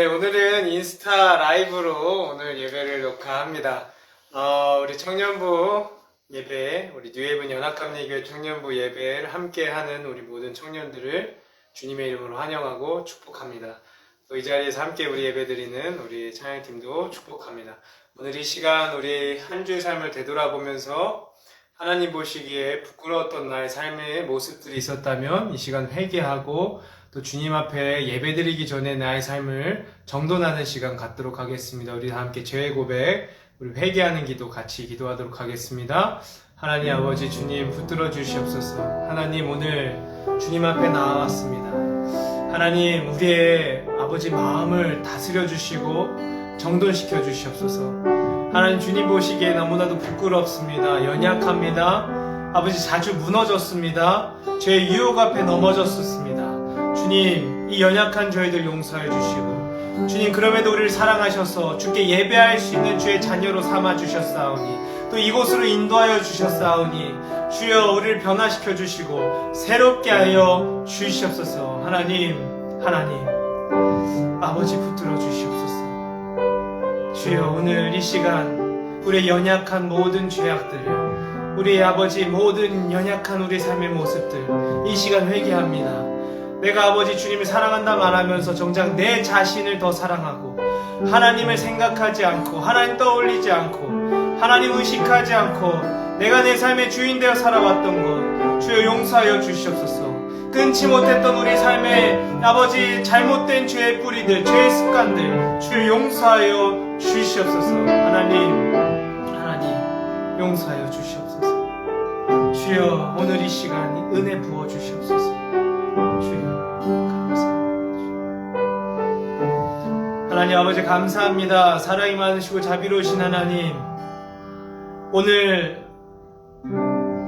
네, 오늘은 인스타 라이브로 오늘 예배를 녹화합니다. 우리 청년부 예배, 우리 뉴헤븐 연합감리교회 청년부 예배를 함께하는 우리 모든 청년들을 주님의 이름으로 환영하고 축복합니다. 또 이 자리에서 함께 우리 예배드리는 우리 찬양팀도 축복합니다. 오늘 이 시간 우리 한 주의 삶을 되돌아보면서 하나님 보시기에 부끄러웠던 나의 삶의 모습들이 있었다면 이 시간 회개하고 또 주님 앞에 예배드리기 전에 나의 삶을 정돈하는 시간 갖도록 하겠습니다. 우리 다 함께 죄의 고백, 우리 회개하는 기도 같이 기도하도록 하겠습니다. 하나님 아버지 주님 붙들어 주시옵소서. 하나님 오늘 주님 앞에 나왔습니다. 하나님 우리의 아버지 마음을 다스려 주시고 정돈시켜 주시옵소서. 하나님 주님 보시기에 너무나도 부끄럽습니다. 연약합니다. 아버지 자주 무너졌습니다. 죄의 유혹 앞에 넘어졌었습니다. 주님 이 연약한 저희들 용서해 주시고 주님 그럼에도 우리를 사랑하셔서 주께 예배할 수 있는 주의 자녀로 삼아 주셨사오니 또 이곳으로 인도하여 주셨사오니 주여 우리를 변화시켜 주시고 새롭게 하여 주시옵소서. 하나님 아버지 붙들어 주시옵소서. 주여 오늘 이 시간 우리의 연약한 모든 죄악들, 우리의 아버지 모든 연약한 우리 삶의 모습들 이 시간 회개합니다. 내가 아버지 주님을 사랑한다 말하면서 정작 내 자신을 더 사랑하고 하나님을 생각하지 않고 하나님 떠올리지 않고 하나님 의식하지 않고 내가 내 삶의 주인 되어 살아왔던 것 주여 용서하여 주시옵소서. 끊지 못했던 우리 삶의 아버지 잘못된 죄의 뿌리들, 죄의 습관들 주여 용서하여 주시옵소서. 하나님 용서하여 주시옵소서. 주여 오늘 이 시간 은혜 부어 주시옵소서. 주여 감사합니다. 하나님 아버지 감사합니다. 사랑이 많으시고 자비로우신 하나님, 오늘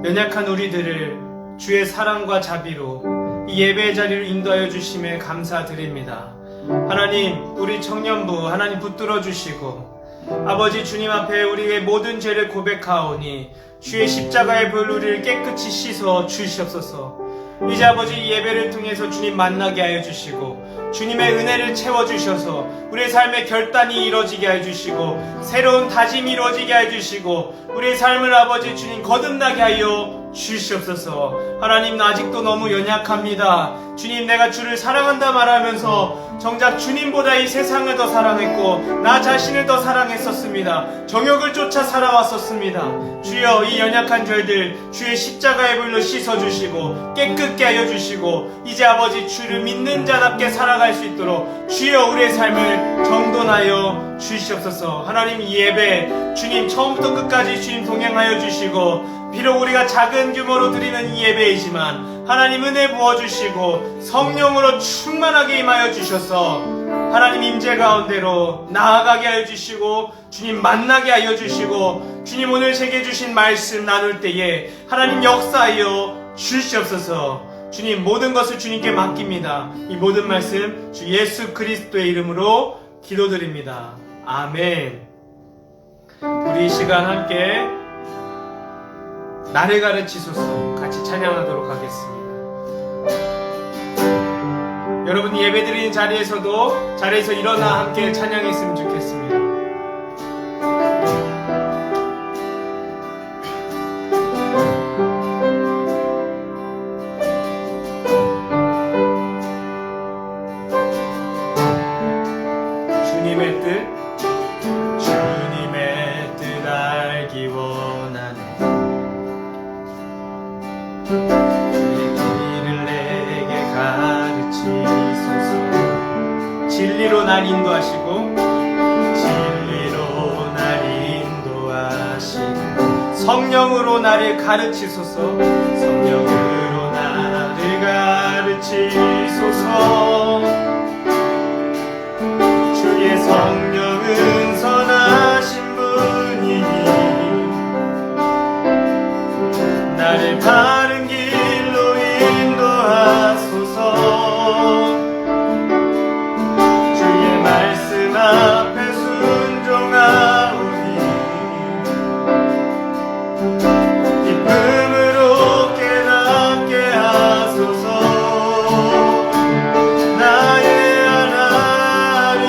연약한 우리들을 주의 사랑과 자비로 이 예배의 자리를 인도하여 주심에 감사드립니다. 하나님 우리 청년부 하나님 붙들어 주시고 아버지 주님 앞에 우리의 모든 죄를 고백하오니 주의 십자가의 불로 우리를 깨끗이 씻어 주시옵소서. 이제 아버지 이 예배를 통해서 주님 만나게 하여 주시고 주님의 은혜를 채워주셔서 우리의 삶의 결단이 이루어지게 하여 주시고 새로운 다짐이 이루어지게 하여 주시고 우리의 삶을 아버지 주님 거듭나게 하여 주시옵소서. 하나님 아직도 너무 연약합니다. 주님 내가 주를 사랑한다 말하면서 정작 주님보다 이 세상을 더 사랑했고 나 자신을 더 사랑했었습니다. 정욕을 쫓아 살아왔었습니다. 주여 이 연약한 저희들 주의 십자가의 불로 씻어주시고 깨끗게 하여 주시고 이제 아버지 주를 믿는 자답게 살아갈 수 있도록 주여 우리의 삶을 정돈하여 주시옵소서. 하나님 이 예배 주님 처음부터 끝까지 주님 동행하여 주시고 비록 우리가 작은 규모로 드리는 이 예배이지만 하나님 은혜 부어주시고 성령으로 충만하게 임하여 주셔서 하나님 임재 가운데로 나아가게 하여 주시고 주님 만나게 하여 주시고 주님 오늘 제게 주신 말씀 나눌 때에 하나님 역사하여 주시옵소서. 주님 모든 것을 주님께 맡깁니다. 이 모든 말씀 주 예수 그리스도의 이름으로 기도드립니다. 아멘. 우리 이 시간 함께 나를 가르치소서 같이 찬양하도록 하겠습니다. 여러분 예배드리는 자리에서 일어나 함께 찬양했으면 좋겠습니다. 주님의 뜻 알기 원하네. 길을 내게 가르치소서. 진리로 날 인도하시고 성령으로 나를 가르치소서. 성령으로 나를 가르치소서. 주의 성령은 선하신 분이니 나를 바른 길로 인도하소서. 주의 말씀 앞에 순종하오니 기쁨으로 깨닫게 하소서. 나의 하나님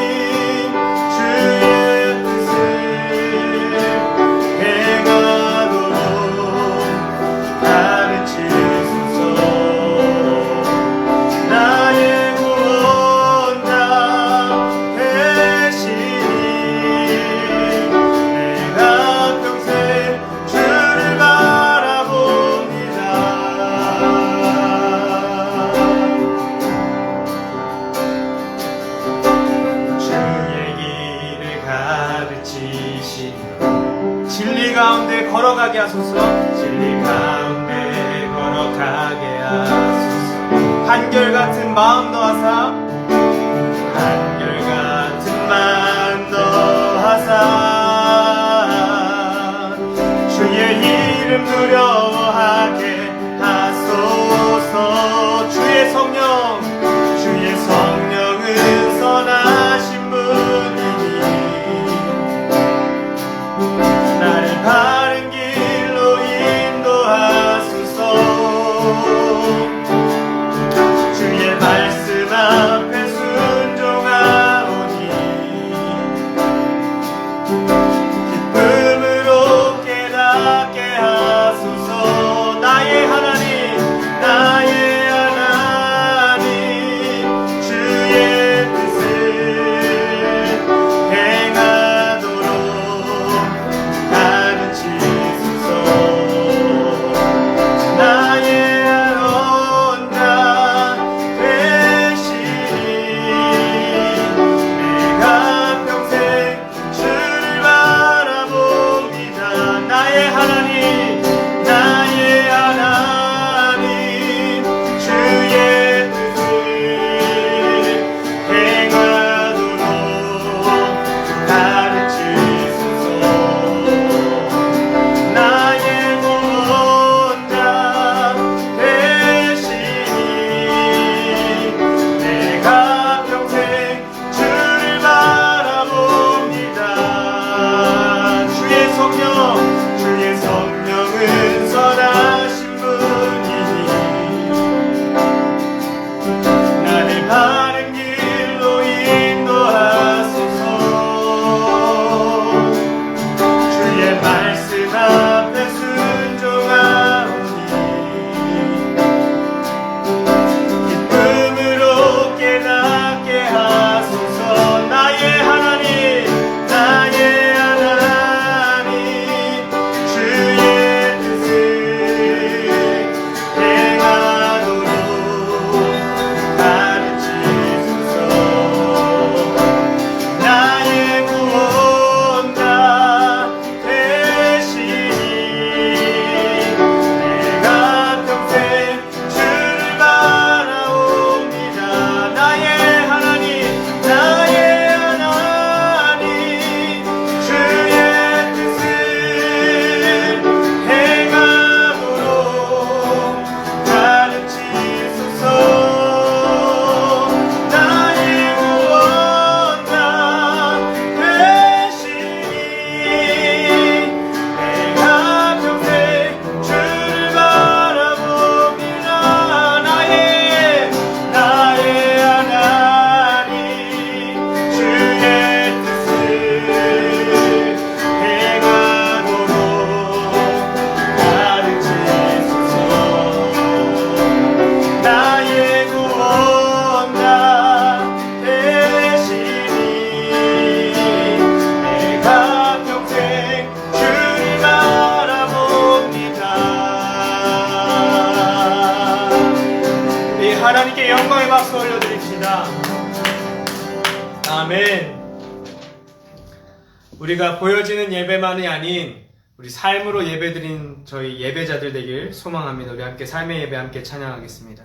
진리 가운데 걸어가게 하소서. 진리 가운데 걸어가게 하소서. 한결같은 마음 더하사, 한결같은 마음 더하사, 주의 이름 두려워하게 하소서. 주의 성령은 선하신 분이니 나를 바른 길로 인도하소서. 주의 말씀 앞에 순종하오니 기쁨으로 깨닫게 하소서. 나의 하나님, 나의 하나님, 주의 뜻을 행하도록 가르치소서. 나의 혼자 되시니 내가 평생 주를 바라봅니다. 나의 하나님, 나의 하나님, 주의 뜻을 행하도록 가르치소서. 나의 구원자 되시니 내가 평생 주를 바라봅니다. 주의 성령은 선하신 분이니 나를 바른 길로 인도하소서. 주의 말씀 앞에 순종하오니 기쁨으로 깨닫게 하소서. 나의 하나님, 나의 하나님, 주의 뜻을 행하도록 가르치소서. 나의 구원자 되시니 내가 평생 주를 바라옵니다. 나의 하나님, 나의 하나님, 주의 뜻을 행하도록 가르치소서. 나의 구원자 되시니 내가 평생 주를 바라봅니다. 나의 하나님, 주의 뜻을 행하도록 가르치소서. 나의 구원자 되시니 내가 평생 주를 바라봅니다. 이 하나님께 영광의 박수 올려드립시다. 아멘. 우리가 보여지는 예배만이 아닌 우리 삶으로 예배드린 저희 예배자들 되길 소망합니다. 우리 함께 삶의 예배 함께 찬양하겠습니다.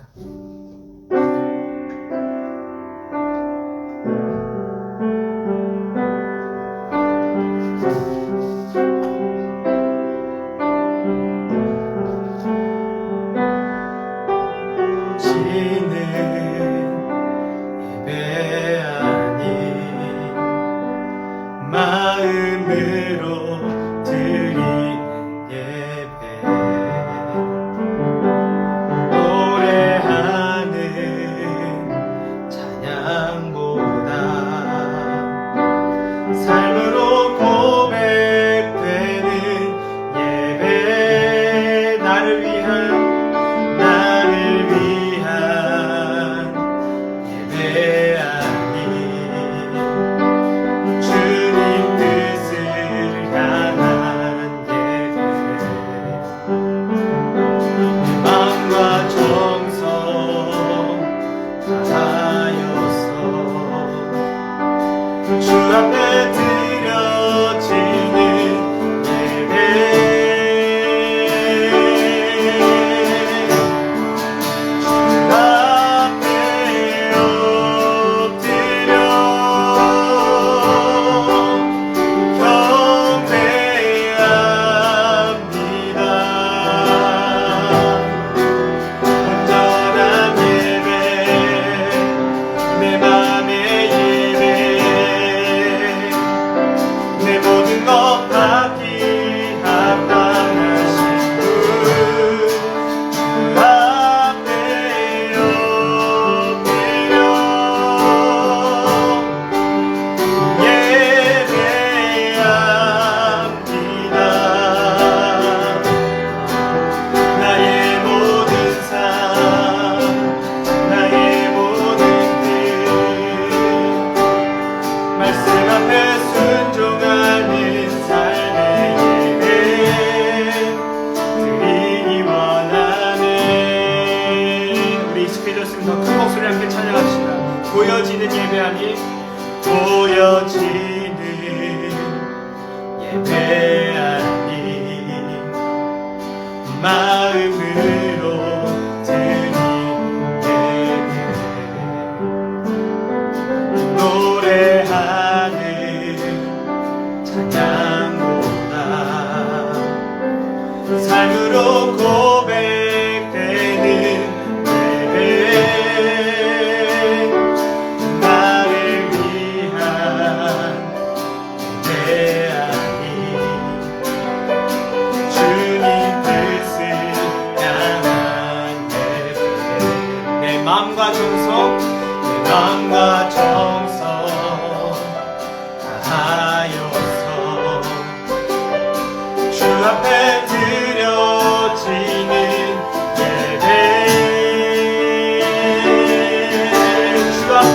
지는 예배 아닌 마음으로 드리는 예배, 노래하는 찬양보다 삶으로 고백되는 예배, 나를 위한 예배 아닌 주님 뜻을 향한 예배, 마음과 정성 다하여서 주 앞에 드려지는 예배, 앞에 순종하는 삶의 예배 드리기 원하네. 우리 익숙해졌으면 더 큰 목소리 함께 찬양합시다. 보여지는 예배 아니 보여지는 예배 아니 마음으로 드린 예배 노래하는 찬양보다 삶으로 고백되는 예배 나를 위한 예배 아니 주님 뜻을 향한 예배 내 마음과 정성 내 마음과 정성 다하여서 주 앞에 드려지는 예배 주 앞에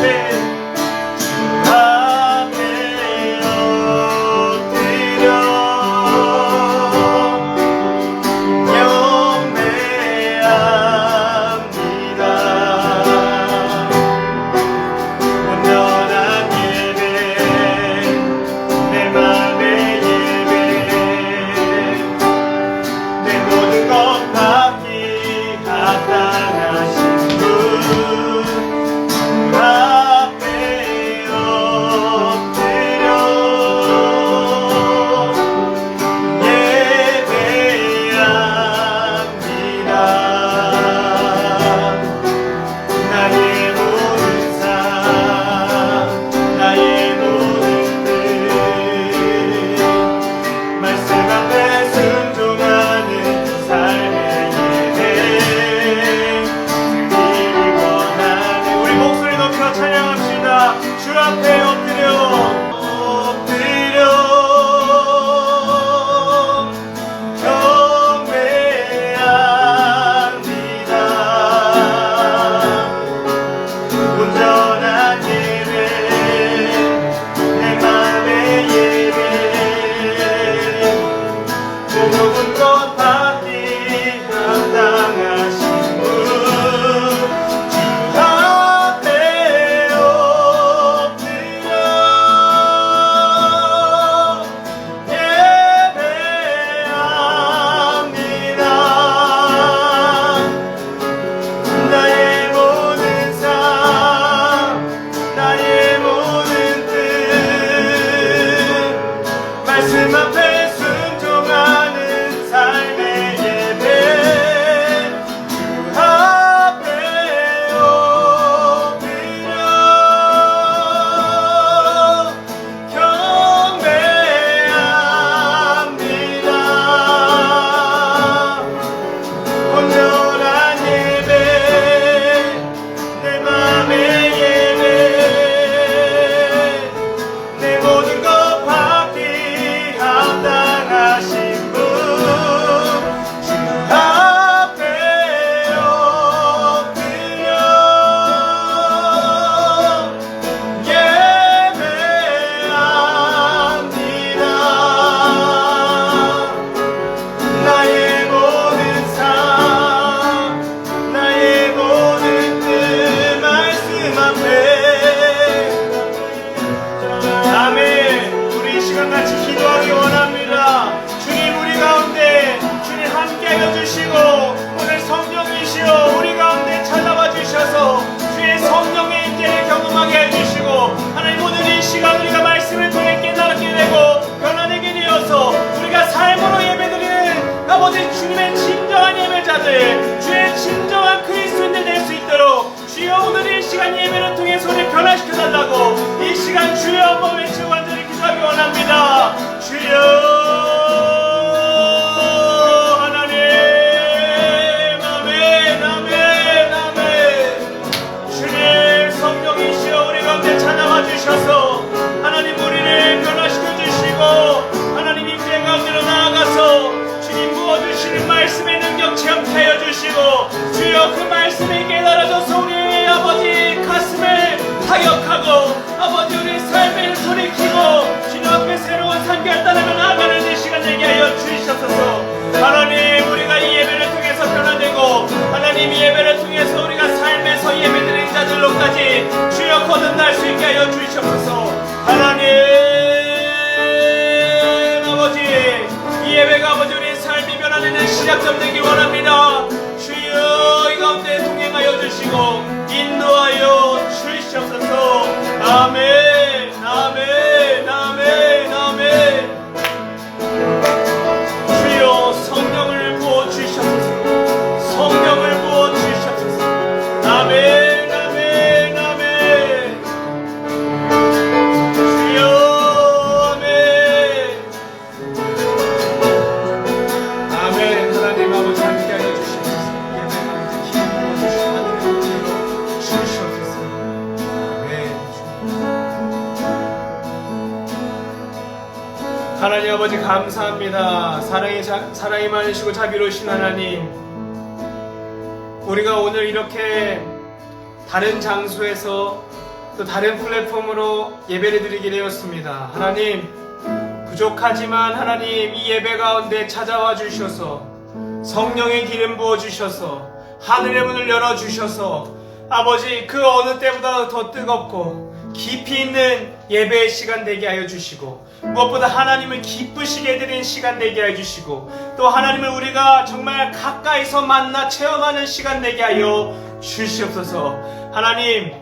타격하고 아버지 우리 삶의 소리 하나님, 우리가 이 예배를 통해서 변화되고 하나님, 이 예배를 통해서 우리가 삶에서 예배드린 자들로까지 주여 거듭날 수 있게 하여 주시옵소서. 하나님 아버지, 이 예배가 아버지 우리의 삶이 변화되는 시작점 되길 원합니다. 주여 이 가운데 동행하여 주시고 인도하여 주시옵소서. 아멘 아멘 아멘 아멘. 주여 성령을 부어 주시옵소서. 성령을 부어 주시옵소서. 아멘 아멘 아멘. 주여 아멘 아멘. 하나님 아버지 함께하여 주시옵소서. 예배가 힘 부어주시고 하늘의 은혜로 주시옵소서. 아멘. 하나님 아버지 감사합니다. 사랑이 많으시고 자비로우신 하나님, 우리가 오늘 이렇게 다른 장소에서 또 다른 플랫폼으로 예배를 드리게 되었습니다. 하나님, 부족하지만 하나님 이 예배 가운데 찾아와 주셔서 성령의 기름 부어 주셔서 하늘의 문을 열어 주셔서 아버지 그 어느 때보다 더 뜨겁고 깊이 있는 예배의 시간 되게 하여 주시고, 무엇보다 하나님을 기쁘시게 해드리는 시간 되게 하여 주시고, 또 하나님을 우리가 정말 가까이서 만나 체험하는 시간 되게 하여 주시옵소서. 하나님,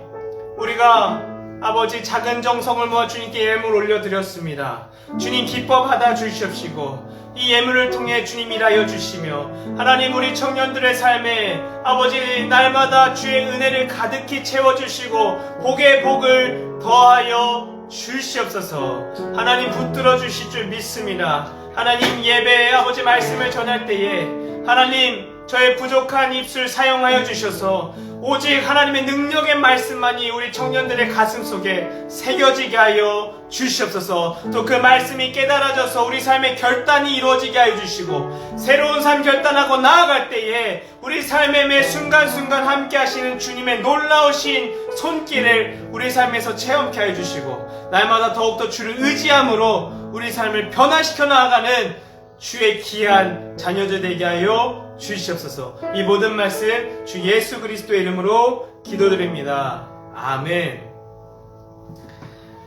우리가 아버지 작은 정성을 모아 주님께 예물을 올려드렸습니다. 주님 기뻐 받아 주시옵시고 이 예물을 통해 주님 일하여 주시며, 하나님 우리 청년들의 삶에 아버지 날마다 주의 은혜를 가득히 채워주시고 복의 복을 더하여 주시옵소서. 하나님 붙들어 주실 줄 믿습니다. 하나님 예배에 아버지 말씀을 전할 때에 하나님 저의 부족한 입술 사용하여 주셔서 오직 하나님의 능력의 말씀만이 우리 청년들의 가슴 속에 새겨지게 하여 주시옵소서. 또 그 말씀이 깨달아져서 우리 삶의 결단이 이루어지게 하여 주시고, 새로운 삶 결단하고 나아갈 때에 우리 삶의 매 순간순간 함께 하시는 주님의 놀라우신 손길을 우리 삶에서 체험케 하여 주시고, 날마다 더욱더 주를 의지함으로 우리 삶을 변화시켜 나아가는 주의 귀한 자녀들 되게 하여 주시옵소서. 이 모든 말씀 주 예수 그리스도의 이름으로 기도드립니다. 아멘.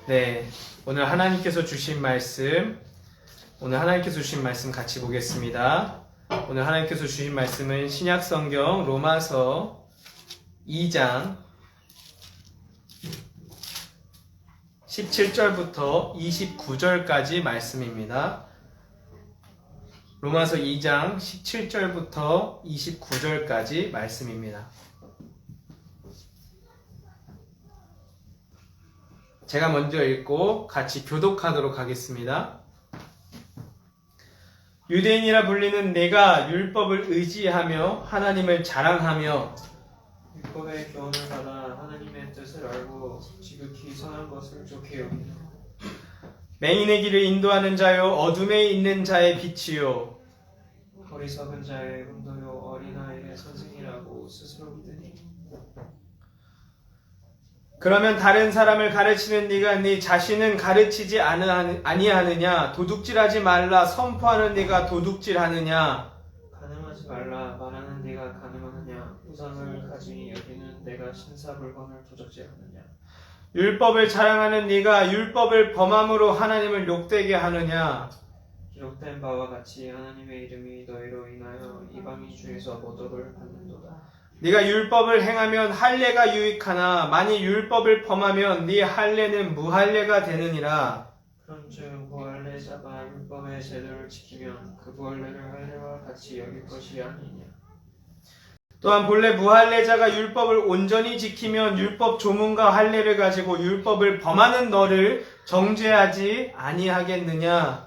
네, 오늘 하나님께서 주신 말씀 같이 보겠습니다. 오늘 하나님께서 주신 말씀은 신약성경 로마서 2장 17절부터 29절까지 말씀입니다. 로마서 2장 17절부터 29절까지 말씀입니다. 제가 먼저 읽고 같이 교독하도록 하겠습니다. 유대인이라 불리는 내가 율법을 의지하며 하나님을 자랑하며 율법의 교훈을 받아 하나님의 뜻을 알고 지극히 선한 것을 좋게 여기며 맹인의 길을 인도하는 자요 어둠에 있는 자의 빛이요 어리석은 자의 흥도요 어린아이의 선생이라고 스스로 믿으니, 그러면 다른 사람을 가르치는 네가 네 자신은 가르치지 아니하느냐? 도둑질하지 말라 선포하는 네가 도둑질하느냐? 간음하지 말라 말하는 네가 간음하느냐? 우상을 가지니 여기는 내가 신사물건을 도적질하느냐? 율법을 자랑하는 네가 율법을 범함으로 하나님을 욕되게 하느냐? 기록된 바와 같이 하나님의 이름이 너희로 인하여 이방인 중에서 모독을 받는도다. 네가 율법을 행하면 할례가 유익하나 만일 율법을 범하면 네 할례는 무할례가 되느니라. 그런즉 무할례자가 율법의 제도를 지키면 그 무할례를 할례와 같이 여길 것이 아니냐. 또한 본래 무할례자가 율법을 온전히 지키면 율법 조문과 할례를 가지고 율법을 범하는 너를 정죄하지 아니하겠느냐.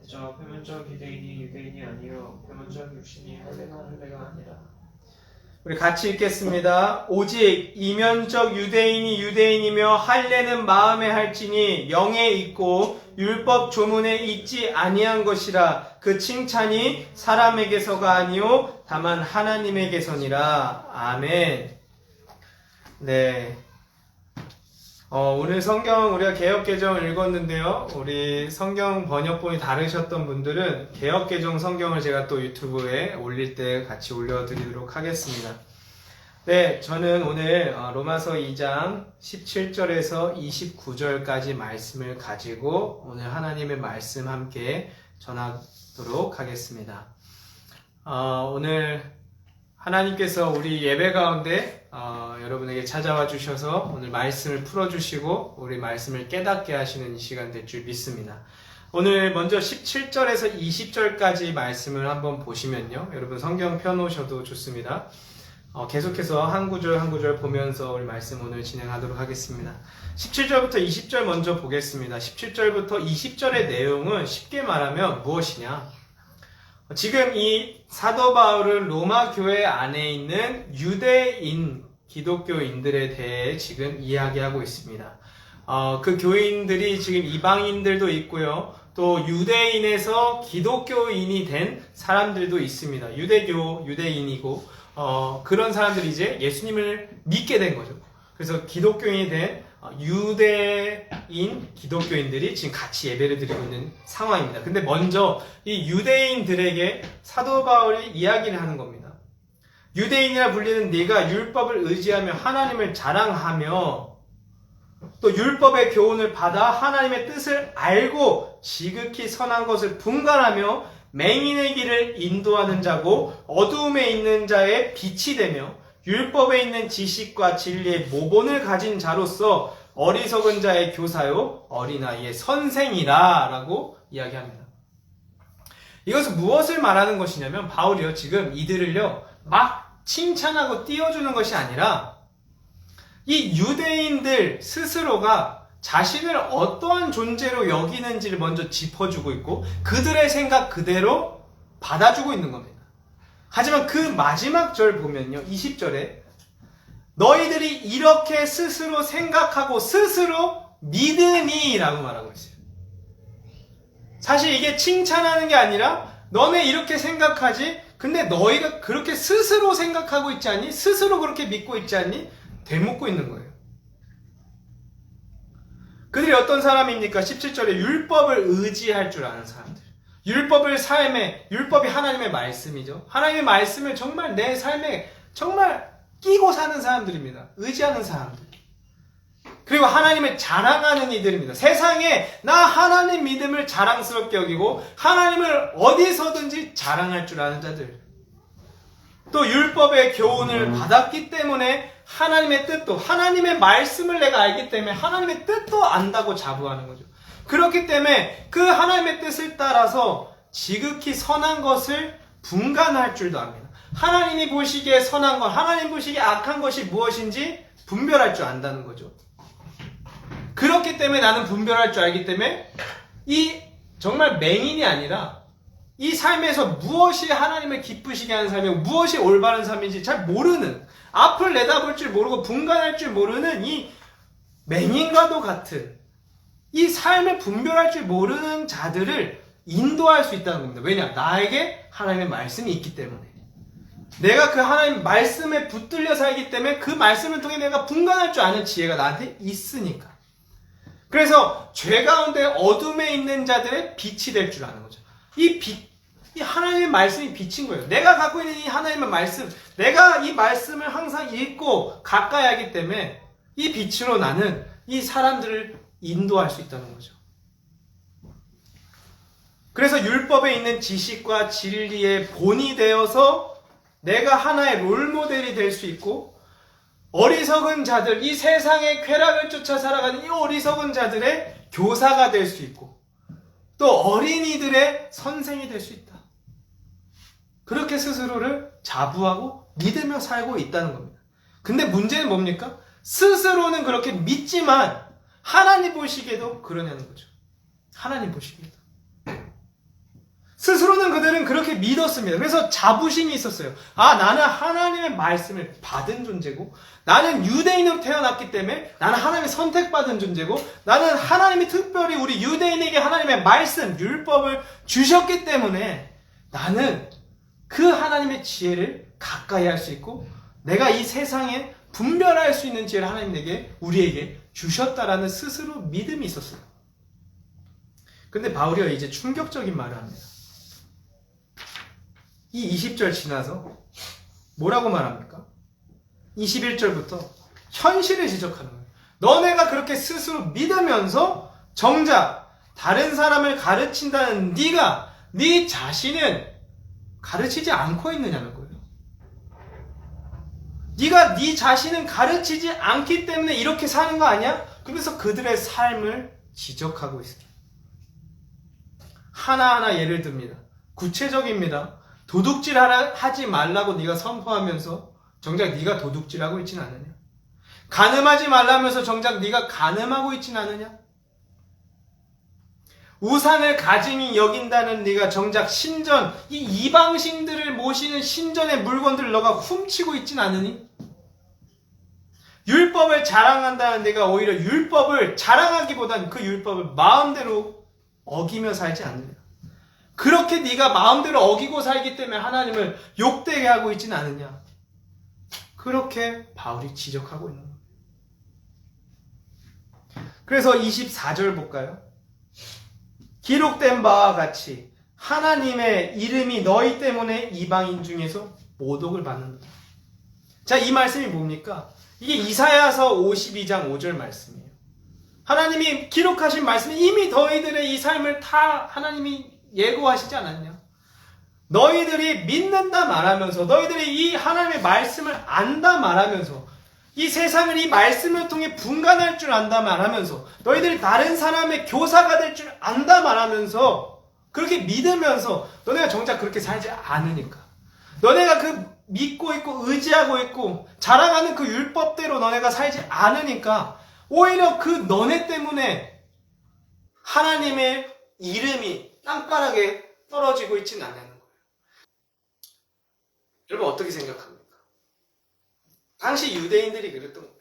저 표면적 유대인이 유대인이 아니요 표면적 육신이 할례가 아니라. 우리 같이 읽겠습니다. 오직 이면적 유대인이 유대인이며 할례는 마음에 할지니 영에 있고 율법 조문에 있지 아니한 것이라. 그 칭찬이 사람에게서가 아니요 다만 하나님에게서니라. 아멘. 네. 오늘 성경 우리가 개역개정을 읽었는데요. 우리 성경 번역본이 다르셨던 분들은 개역개정 성경을 제가 또 유튜브에 올릴 때 같이 올려드리도록 하겠습니다. 네, 저는 오늘 로마서 2장 17절에서 29절까지 말씀을 가지고 오늘 하나님의 말씀 함께 전하도록 하겠습니다. 오늘 하나님께서 우리 예배 가운데 여러분에게 찾아와 주셔서 오늘 말씀을 풀어주시고 우리 말씀을 깨닫게 하시는 이 시간 될 줄 믿습니다. 오늘 먼저 17절에서 20절까지 말씀을 한번 보시면요. 여러분 성경 펴놓으셔도 좋습니다. 계속해서 한 구절 한 구절 보면서 우리 말씀 오늘 진행하도록 하겠습니다. 17절부터 20절 먼저 보겠습니다. 17절부터 20절의 내용은 쉽게 말하면 무엇이냐? 지금 이 사도 바울은 로마 교회 안에 있는 유대인 기독교인들에 대해 지금 이야기하고 있습니다. 그 교인들이 지금 이방인들도 있고요. 또 유대인에서 기독교인이 된 사람들도 있습니다. 유대인이고 그런 사람들이 이제 예수님을 믿게 된 거죠. 그래서 기독교인이 된 유대인 기독교인들이 지금 같이 예배를 드리고 있는 상황입니다. 근데 먼저 이 유대인들에게 사도 바울이 이야기를 하는 겁니다. 유대인이라 불리는 네가 율법을 의지하며 하나님을 자랑하며 또 율법의 교훈을 받아 하나님의 뜻을 알고 지극히 선한 것을 분간하며 맹인의 길을 인도하는 자고 어두움에 있는 자의 빛이 되며 율법에 있는 지식과 진리의 모본을 가진 자로서 어리석은 자의 교사요 어린아이의 선생이라 라고 이야기합니다. 이것은 무엇을 말하는 것이냐면 바울이요 지금 이들을요 막 칭찬하고 띄워주는 것이 아니라 이 유대인들 스스로가 자신을 어떠한 존재로 여기는지를 먼저 짚어주고 있고 그들의 생각 그대로 받아주고 있는 겁니다. 하지만 그 마지막 절 보면요 20절에 너희들이 이렇게 스스로 생각하고 스스로 믿으니 라고 말하고 있어요. 사실 이게 칭찬하는 게 아니라 너네 이렇게 생각하지 근데 너희가 그렇게 스스로 생각하고 있지 않니? 스스로 그렇게 믿고 있지 않니? 되묻고 있는 거예요. 그들이 어떤 사람입니까? 17절에 율법을 의지할 줄 아는 사람들. 율법이 하나님의 말씀이죠. 하나님의 말씀을 정말 내 삶에 정말 끼고 사는 사람들입니다. 의지하는 사람들. 그리고 하나님을 자랑하는 이들입니다. 세상에 나 하나님 믿음을 자랑스럽게 여기고 하나님을 어디서든지 자랑할 줄 아는 자들. 또 율법의 교훈을 받았기 때문에 하나님의 뜻도 하나님의 말씀을 내가 알기 때문에 하나님의 뜻도 안다고 자부하는 거죠. 그렇기 때문에 그 하나님의 뜻을 따라서 지극히 선한 것을 분간할 줄도 압니다. 하나님이 보시기에 선한 것, 하나님 보시기에 악한 것이 무엇인지 분별할 줄 안다는 거죠. 그렇기 때문에 나는 분별할 줄 알기 때문에 이 정말 맹인이 아니라 이 삶에서 무엇이 하나님을 기쁘시게 하는 삶이고 무엇이 올바른 삶인지 잘 모르는 앞을 내다볼 줄 모르고 분간할 줄 모르는 이 맹인과도 같은 이 삶을 분별할 줄 모르는 자들을 인도할 수 있다는 겁니다. 왜냐? 나에게 하나님의 말씀이 있기 때문에. 내가 그 하나님 말씀에 붙들려 살기 때문에 그 말씀을 통해 내가 분간할 줄 아는 지혜가 나한테 있으니까. 그래서 죄 가운데 어둠에 있는 자들의 빛이 될 줄 아는 거죠. 이 하나님의 말씀이 빛인 거예요. 내가 갖고 있는 이 하나님의 말씀, 내가 이 말씀을 항상 읽고 가까이 하기 때문에 이 빛으로 나는 이 사람들을 인도할 수 있다는 거죠. 그래서 율법에 있는 지식과 진리의 본이 되어서 내가 하나의 롤모델이 될 수 있고 어리석은 자들, 이 세상의 쾌락을 쫓아 살아가는 이 어리석은 자들의 교사가 될 수 있고 또 어린이들의 선생이 될 수 있다. 그렇게 스스로를 자부하고 믿으며 살고 있다는 겁니다. 근데 문제는 뭡니까? 스스로는 그렇게 믿지만 하나님 보시기에도 그러냐는 거죠. 하나님 보시기에도. 스스로는 그들은 그렇게 믿었습니다. 그래서 자부심이 있었어요. 나는 하나님의 말씀을 받은 존재고 나는 유대인으로 태어났기 때문에 나는 하나님의 선택받은 존재고 나는 하나님이 특별히 우리 유대인에게 하나님의 말씀, 율법을 주셨기 때문에 나는 그 하나님의 지혜를 가까이 할 수 있고 내가 이 세상에 분별할 수 있는 지혜를 하나님에게 우리에게 주셨다라는 스스로 믿음이 있었어요. 근데 바울이 이제 충격적인 말을 합니다. 이 20절 지나서 뭐라고 말합니까? 21절부터 현실을 지적하는 거예요. 너네가 그렇게 스스로 믿으면서 정작 다른 사람을 가르친다는 네가 네 자신은 가르치지 않고 있느냐는 거예요. 네가 네 자신은 가르치지 않기 때문에 이렇게 사는 거 아니야? 그래서 그들의 삶을 지적하고 있어요. 하나하나 예를 듭니다. 구체적입니다. 도둑질 하지 말라고 네가 선포하면서 정작 네가 도둑질하고 있진 않느냐? 간음하지 말라면서 정작 네가 간음하고 있진 않느냐? 우상을 가증히 여긴다는 네가 정작 신전, 이 이방신들을 모시는 신전의 물건들을 너가 훔치고 있진 않으니? 율법을 자랑한다는 네가 오히려 율법을 자랑하기보단 그 율법을 마음대로 어기며 살지 않느냐? 그렇게 네가 마음대로 어기고 살기 때문에 하나님을 욕되게 하고 있진 않느냐? 그렇게 바울이 지적하고 있는 거예요. 그래서 24절 볼까요? 기록된 바와 같이 하나님의 이름이 너희 때문에 이방인 중에서 모독을 받는다. 자, 이 말씀이 뭡니까? 이게 이사야서 52장 5절 말씀이에요. 하나님이 기록하신 말씀이 이미 너희들의 이 삶을 다 하나님이 예고하시지 않았냐? 너희들이 믿는다 말하면서, 너희들이 이 하나님의 말씀을 안다 말하면서, 이 세상을 이 말씀을 통해 분간할 줄 안다 말하면서, 너희들이 다른 사람의 교사가 될 줄 안다 말하면서, 그렇게 믿으면서 너네가 정작 그렇게 살지 않으니까, 너네가 그 믿고 있고 의지하고 있고 자랑하는 그 율법대로 너네가 살지 않으니까 오히려 그 너네 때문에 하나님의 이름이 땅바닥에 떨어지고 있지는 않는 거예요. 여러분 어떻게 생각합니까? 당시 유대인들이 그랬던 거예요.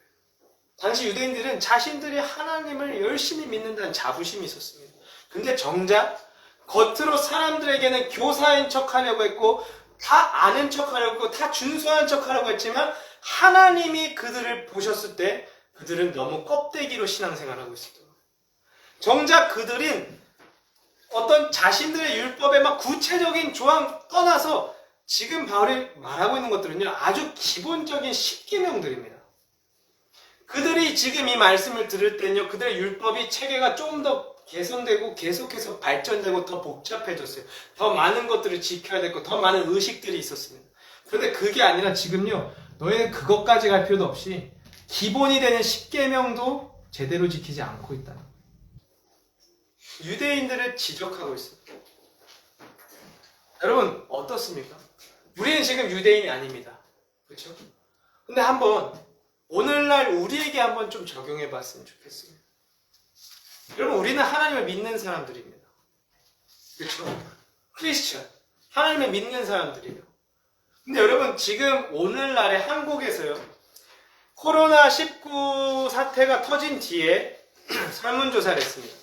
당시 유대인들은 자신들이 하나님을 열심히 믿는다는 자부심이 있었습니다. 근데 정작 겉으로 사람들에게는 교사인 척하려고 했고 다 아는 척하려고 했고 다 준수한 척하려고 했지만 하나님이 그들을 보셨을 때 그들은 너무 껍데기로 신앙생활하고 있었던 거예요. 정작 그들은 어떤 자신들의 율법의 막 구체적인 조항 떠나서 지금 바울이 말하고 있는 것들은요 아주 기본적인 십계명들입니다. 그들이 지금 이 말씀을 들을 때는요 그들의 율법이 체계가 조금 더 개선되고 계속해서 발전되고 더 복잡해졌어요. 더 많은 것들을 지켜야 되고 더 많은 의식들이 있었습니다. 그런데 그게 아니라 지금요 너희는 그것까지 갈 필요도 없이 기본이 되는 십계명도 제대로 지키지 않고 있다는 거예요. 유대인들을 지적하고 있어요. 여러분 어떻습니까? 우리는 지금 유대인이 아닙니다. 그렇죠? 근데 한번 오늘날 우리에게 한번 좀 적용해 봤으면 좋겠습니다. 여러분 우리는 하나님을 믿는 사람들입니다. 그렇죠? 크리스천 하나님을 믿는 사람들이에요. 근데 여러분 지금 오늘날의 한국에서요 코로나19 사태가 터진 뒤에 설문조사를 했습니다.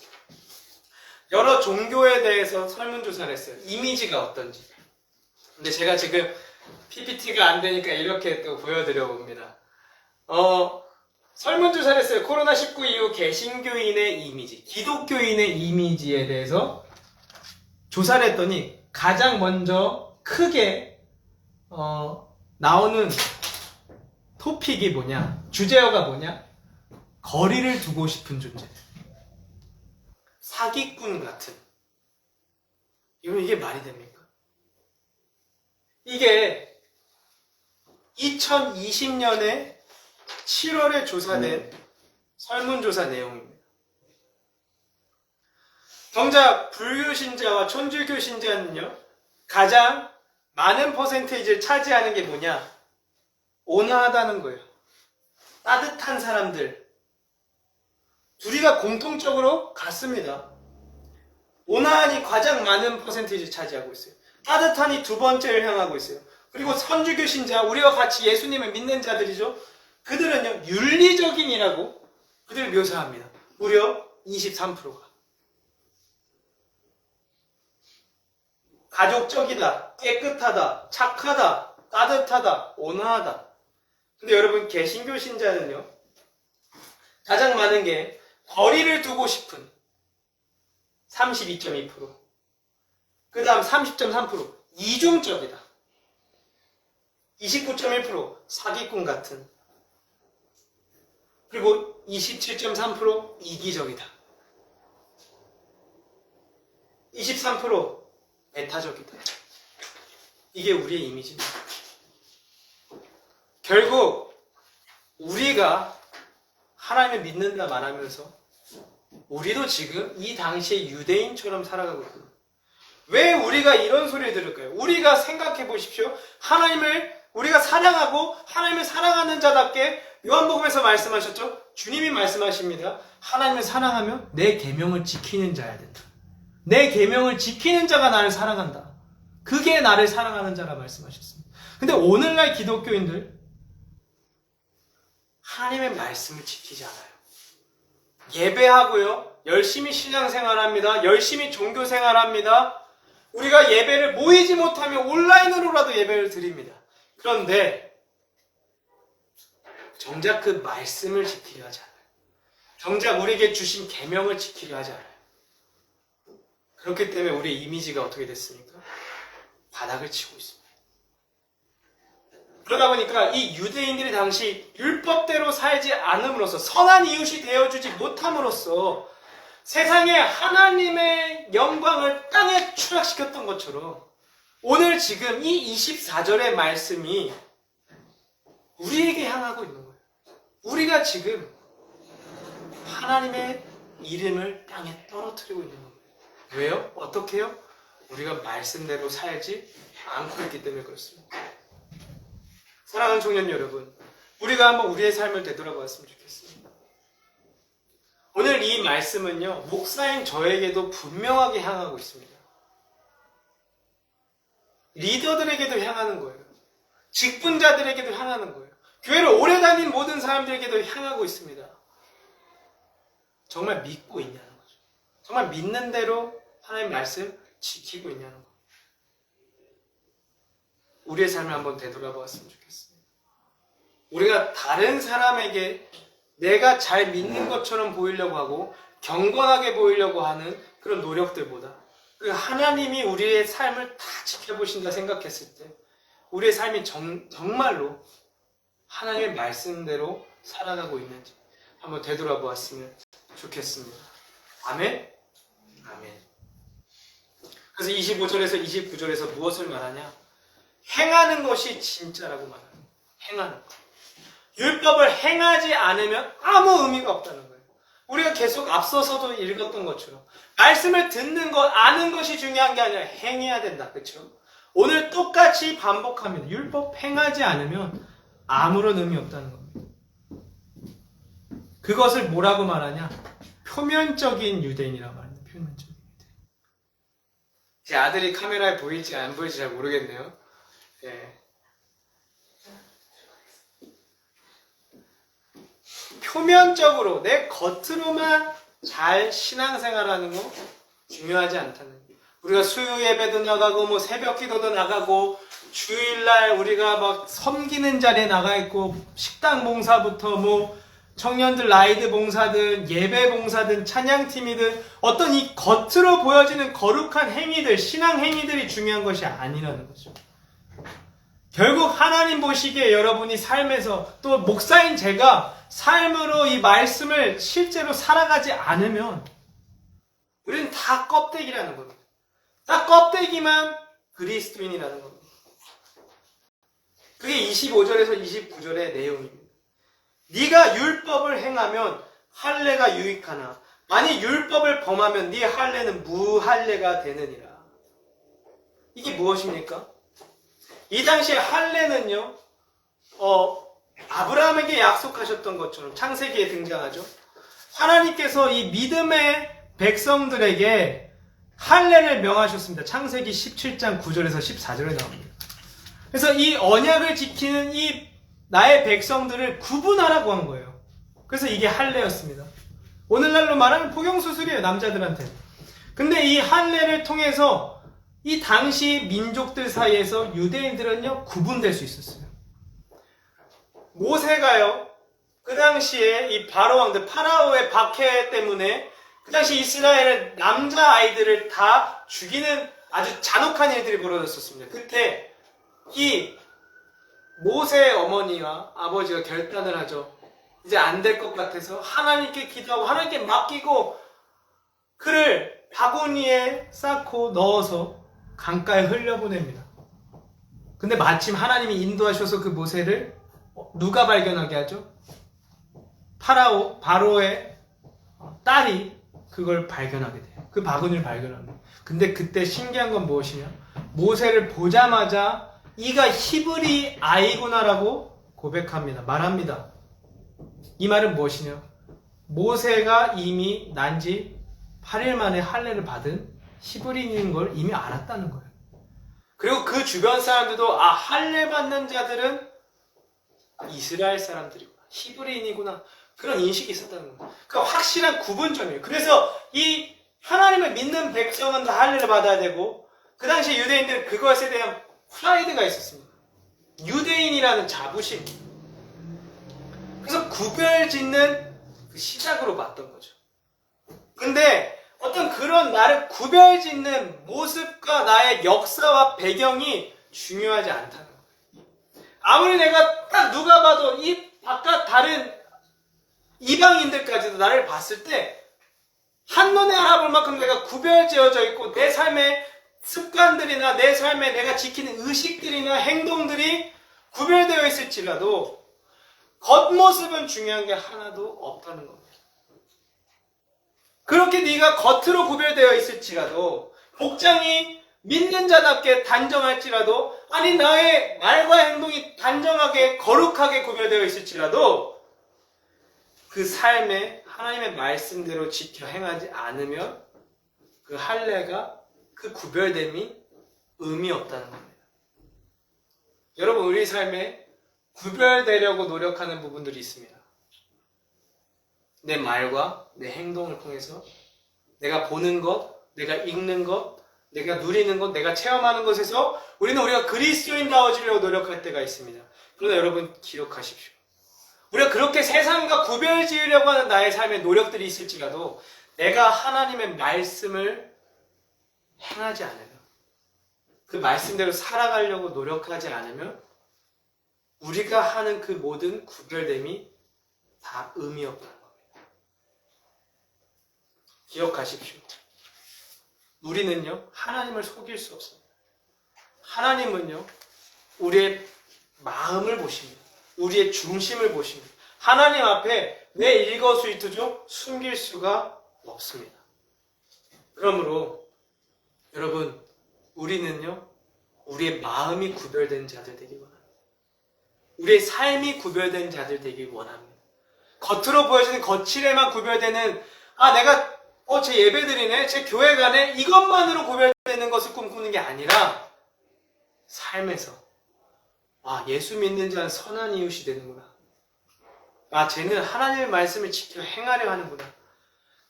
여러 종교에 대해서 설문조사를 했어요. 이미지가 어떤지. 근데 제가 지금 PPT가 안 되니까 이렇게 또 보여드려 봅니다. 설문조사를 했어요. 코로나19 이후 개신교인의 이미지, 기독교인의 이미지에 대해서 조사를 했더니 가장 먼저 크게 나오는 토픽이 뭐냐, 주제어가 뭐냐, 거리를 두고 싶은 존재, 사기꾼 같은. 이게 말이 됩니까? 이게 2020년에 7월에 조사된 설문조사 내용입니다. 정작 불교 신자와 천주교 신자는요 가장 많은 퍼센테이지를 차지하는 게 뭐냐? 온화하다는 거예요. 따뜻한 사람들. 둘이가 공통적으로 같습니다. 온화한이 가장 많은 퍼센테이지를 차지하고 있어요. 따뜻한이 두 번째를 향하고 있어요. 그리고 천주교 신자, 우리와 같이 예수님을 믿는 자들이죠. 그들은요 윤리적인이라고 그들을 묘사합니다. 무려 23%가 가족적이다, 깨끗하다, 착하다, 따뜻하다, 온화하다. 근데 여러분 개신교 신자는요 가장 많은 게 거리를 두고 싶은 32.2%. 그 다음 30.3% 이중적이다. 29.1% 사기꾼 같은. 그리고 27.3% 이기적이다. 23% 배타적이다. 이게 우리의 이미지입니다. 결국 우리가 하나님을 믿는다 말하면서 우리도 지금 이 당시의 유대인처럼 살아가고 있습니다. 왜 우리가 이런 소리를 들을까요? 우리가 생각해 보십시오. 하나님을 우리가 사랑하고 하나님을 사랑하는 자답게 요한복음에서 말씀하셨죠? 주님이 말씀하십니다. 하나님을 사랑하면 내 계명을 지키는 자야 된다. 내 계명을 지키는 자가 나를 사랑한다. 그게 나를 사랑하는 자라 말씀하셨습니다. 근데 오늘날 기독교인들 하나님의 말씀을 지키지 않아요. 예배하고요. 열심히 신앙생활합니다. 열심히 종교생활합니다. 우리가 예배를 모이지 못하면 온라인으로라도 예배를 드립니다. 그런데 정작 그 말씀을 지키려 하지 않아요. 정작 우리에게 주신 계명을 지키려 하지 않아요. 그렇기 때문에 우리의 이미지가 어떻게 됐습니까? 바닥을 치고 있습니다. 그러다 보니까 이 유대인들이 당시 율법대로 살지 않음으로써 선한 이웃이 되어주지 못함으로써 세상에 하나님의 영광을 땅에 추락시켰던 것처럼 오늘 지금 이 24절의 말씀이 우리에게 향하고 있는 거예요. 우리가 지금 하나님의 이름을 땅에 떨어뜨리고 있는 겁니다. 왜요? 어떻게 해요? 우리가 말씀대로 살지 않고 있기 때문에 그렇습니다. 사랑하는 청년 여러분, 우리가 한번 우리의 삶을 되돌아보았으면 좋겠습니다. 오늘 이 말씀은요, 목사인 저에게도 분명하게 향하고 있습니다. 리더들에게도 향하는 거예요. 직분자들에게도 향하는 거예요. 교회를 오래 다닌 모든 사람들에게도 향하고 있습니다. 정말 믿고 있냐는 거죠. 정말 믿는 대로 하나님의 말씀 지키고 있냐는 거. 우리의 삶을 한번 되돌아보았으면 좋겠습니다. 우리가 다른 사람에게 내가 잘 믿는 것처럼 보이려고 하고 경건하게 보이려고 하는 그런 노력들보다 그 하나님이 우리의 삶을 다 지켜보신다 생각했을 때 우리의 삶이 정말로 하나님의 말씀대로 살아가고 있는지 한번 되돌아보았으면 좋겠습니다. 아멘? 아멘. 그래서 25절에서 29절에서 무엇을 말하냐? 행하는 것이 진짜라고 말합니다. 행하는 것. 율법을 행하지 않으면 아무 의미가 없다는 거예요. 우리가 계속 앞서서도 읽었던 것처럼 말씀을 듣는 것, 아는 것이 중요한 게 아니라 행해야 된다. 그렇죠? 오늘 똑같이 반복합니다. 율법 행하지 않으면 아무런 의미 없다는 겁니다. 그것을 뭐라고 말하냐? 표면적인 유대인이라고 말합니다. 표면적인 유대인. 제 아들이 카메라에 보일지 안 보일지 잘 모르겠네요. 예. 표면적으로 내 겉으로만 잘 신앙생활하는 거 중요하지 않다는 거예요. 우리가 수요 예배도 나가고 뭐 새벽 기도도 나가고 주일날 우리가 막 섬기는 자리에 나가 있고 식당 봉사부터 뭐 청년들 라이드 봉사든 예배 봉사든 찬양팀이든 어떤 이 겉으로 보여지는 거룩한 행위들, 신앙 행위들이 중요한 것이 아니라는 거죠. 결국 하나님 보시기에 여러분이 삶에서 또 목사인 제가 삶으로 이 말씀을 실제로 살아가지 않으면 우리는 다 껍데기라는 겁니다. 딱 껍데기만 그리스도인이라는 겁니다. 그게 25절에서 29절의 내용입니다. 네가 율법을 행하면 할례가 유익하나 만일 율법을 범하면 네 할례는 무할례가 되느니라. 이게 무엇입니까? 이 당시에 할례는요, 아브라함에게 약속하셨던 것처럼 창세기에 등장하죠. 하나님께서 이 믿음의 백성들에게 할례를 명하셨습니다. 창세기 17장 9절에서 14절에 나옵니다. 그래서 이 언약을 지키는 이 나의 백성들을 구분하라고 한 거예요. 그래서 이게 할례였습니다. 오늘날로 말하면 포경수술이에요, 남자들한테. 근데 이 할례를 통해서 이 당시 민족들 사이에서 유대인들은요, 구분될 수 있었어요. 모세가요, 그 당시에 이 바로 왕들 파라오의 박해 때문에 그 당시 이스라엘의 남자 아이들을 다 죽이는 아주 잔혹한 일들이 벌어졌었습니다. 그때 이 모세의 어머니와 아버지가 결단을 하죠. 이제 안 될 것 같아서 하나님께 기도하고 하나님께 맡기고 그를 바구니에 쌓고 넣어서 강가에 흘려보냅니다. 근데 마침 하나님이 인도하셔서 그 모세를 누가 발견하게 하죠? 바로의 딸이 그걸 발견하게 돼요. 그 바구니를 발견합니다. 근데 그때 신기한 건 무엇이냐? 모세를 보자마자 이가 히브리 아이구나라고 고백합니다. 말합니다. 이 말은 무엇이냐? 모세가 이미 난지 8일 만에 할례를 받은 히브리인인 걸 이미 알았다는 거예요. 그리고 그 주변 사람들도 할례 받는 자들은 이스라엘 사람들이구나. 히브리인이구나. 그런 인식이 있었다는 거예요. 그러니까 확실한 구분점이에요. 그래서 이 하나님을 믿는 백성은 다 할례를 받아야 되고 그 당시 유대인들은 그것에 대한 프라이드가 있었습니다. 유대인이라는 자부심. 그래서 구별짓는 그 시작으로 봤던 거죠. 근데 어떤 그런 나를 구별짓는 모습과 나의 역사와 배경이 중요하지 않다는 거예요. 아무리 내가 딱 누가 봐도 이 바깥 다른 이방인들까지도 나를 봤을 때 한눈에 알아볼 만큼 내가 구별지어져 있고 내 삶의 습관들이나 내 삶에 내가 지키는 의식들이나 행동들이 구별되어 있을지라도 겉모습은 중요한 게 하나도 없다는 겁니다. 그렇게 네가 겉으로 구별되어 있을지라도 복장이 믿는 자답게 단정할지라도 아니 나의 말과 행동이 단정하게 거룩하게 구별되어 있을지라도 그 삶에 하나님의 말씀대로 지켜 행하지 않으면 그 할례가 그 구별됨이 의미 없다는 겁니다. 여러분 우리 삶에 구별되려고 노력하는 부분들이 있습니다. 내 말과 내 행동을 통해서 내가 보는 것, 내가 읽는 것, 내가 누리는 것, 내가 체험하는 것에서 우리가 그리스도인다워지려고 노력할 때가 있습니다. 그러나 여러분 기억하십시오. 우리가 그렇게 세상과 구별 지으려고 하는 나의 삶의 노력들이 있을지라도 내가 하나님의 말씀을 행하지 않으면 그 말씀대로 살아가려고 노력하지 않으면 우리가 하는 그 모든 구별됨이 다 의미 없다는 겁니다. 기억하십시오. 우리는요 하나님을 속일 수 없습니다. 하나님은요 우리의 마음을 보십니다. 우리의 중심을 보십니다. 하나님 앞에 내 일거수일투족 숨길 수가 없습니다. 그러므로 여러분 우리는요 우리의 마음이 구별된 자들 되기 원합니다. 우리의 삶이 구별된 자들 되기 원합니다. 겉으로 보여지는 거칠에만 구별되는 내가 제 예배드리네, 제 교회 가네 이것만으로 구별되는 것을 꿈꾸는 게 아니라 삶에서 예수 믿는 자는 선한 이웃이 되는구나. 쟤는 하나님의 말씀을 지켜 행하려 하는구나.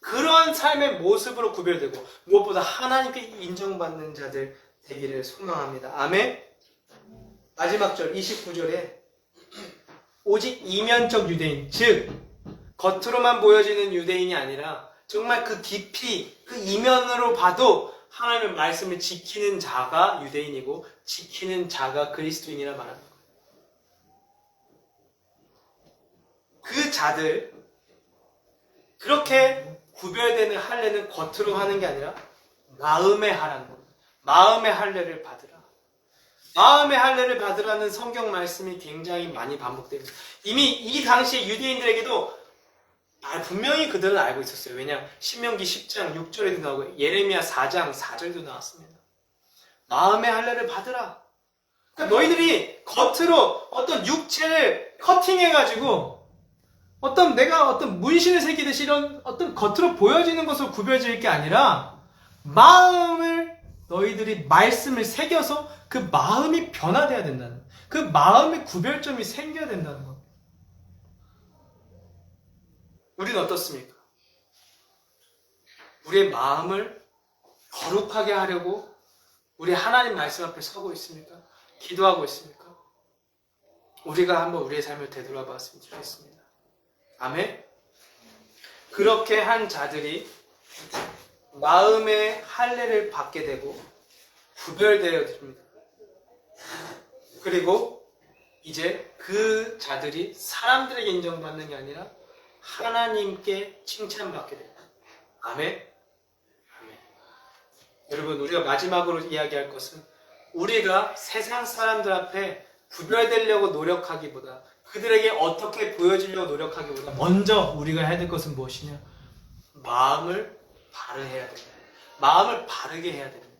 그러한 삶의 모습으로 구별되고 무엇보다 하나님께 인정받는 자들 되기를 소망합니다. 아멘. 마지막 절 29절에 오직 이면적 유대인, 즉 겉으로만 보여지는 유대인이 아니라 정말 그 깊이 그 이면으로 봐도 하나님의 말씀을 지키는 자가 유대인이고 지키는 자가 그리스도인이라 말하는 거예요. 그 자들 그렇게 구별되는 할례는 겉으로 하는 게 아니라 마음에 하라는 겁니다. 마음의 할례를 받으라. 마음의 할례를 받으라는 성경 말씀이 굉장히 많이 반복됩니다. 이미 이 당시에 유대인들에게도 분명히 그들은 알고 있었어요. 왜냐? 신명기 10장 6절에도 나오고 예레미야 4장 4절도 나왔습니다. 마음의 할례를 받으라. 그러니까 너희들이 겉으로 어떤 육체를 커팅해가지고 내가 어떤 문신을 새기듯이 이런 어떤 겉으로 보여지는 것으로 구별지을 게 아니라 마음을 너희들이 말씀을 새겨서 그 마음이 변화돼야 된다는, 그 마음의 구별점이 생겨야 된다는 겁니다. 우리는 어떻습니까? 우리의 마음을 거룩하게 하려고 우리 하나님 말씀 앞에 서고 있습니까? 기도하고 있습니까? 우리가 한번 우리의 삶을 되돌아봤으면 좋겠습니다. 아멘. 그렇게 한 자들이 마음의 할례를 받게 되고 구별되어 됩니다. 그리고 이제 그 자들이 사람들에게 인정받는 게 아니라 하나님께 칭찬받게 됩니다. 아멘. 아멘. 여러분, 우리가 마지막으로 이야기할 것은 우리가 세상 사람들 앞에 구별되려고 노력하기보다, 그들에게 어떻게 보여지려고 노력하기보다 먼저 우리가 해야 될 것은 무엇이냐? 마음을 바르해야 됩니다. 마음을 바르게 해야 됩니다.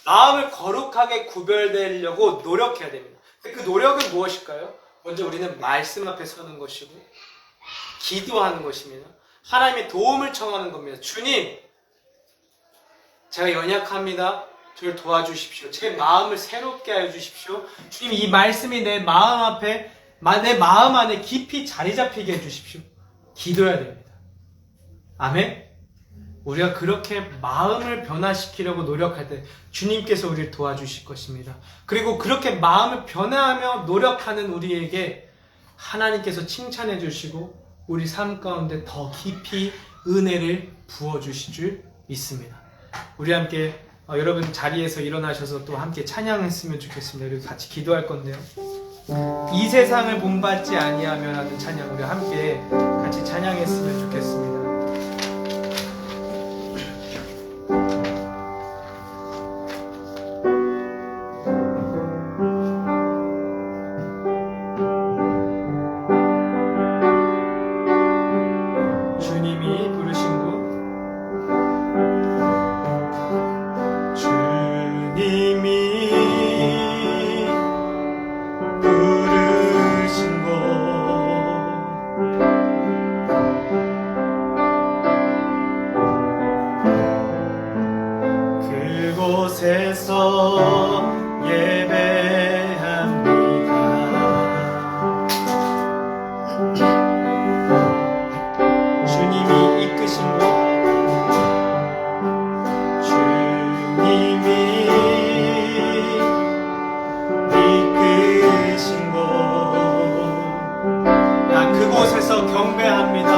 마음을 거룩하게 구별되려고 노력해야 됩니다. 그 노력은 무엇일까요? 먼저 우리는 말씀 앞에 서는 것이고 기도하는 것입니다. 하나님의 도움을 청하는 겁니다. 주님, 제가 연약합니다. 저를 도와주십시오. 제 마음을 새롭게 하여 주십시오. 주님, 이 말씀이 내 마음 앞에, 내 마음 안에 깊이 자리 잡히게 해주십시오. 기도해야 됩니다. 아멘. 우리가 그렇게 마음을 변화시키려고 노력할 때 주님께서 우리를 도와주실 것입니다. 그리고 그렇게 마음을 변화하며 노력하는 우리에게 하나님께서 칭찬해 주시고 우리 삶 가운데 더 깊이 은혜를 부어주실 줄 믿습니다. 우리 함께 여러분 자리에서 일어나셔서 또 함께 찬양했으면 좋겠습니다. 그리고 같이 기도할 건데요. 이 세상을 본받지 아니하면 하는 찬양, 우리 함께 같이 찬양했으면 좋겠습니다. 그곳에서 예배합니다. 주님이 이끄신 곳, 주님이 이끄신 곳, 그곳에서 경배합니다.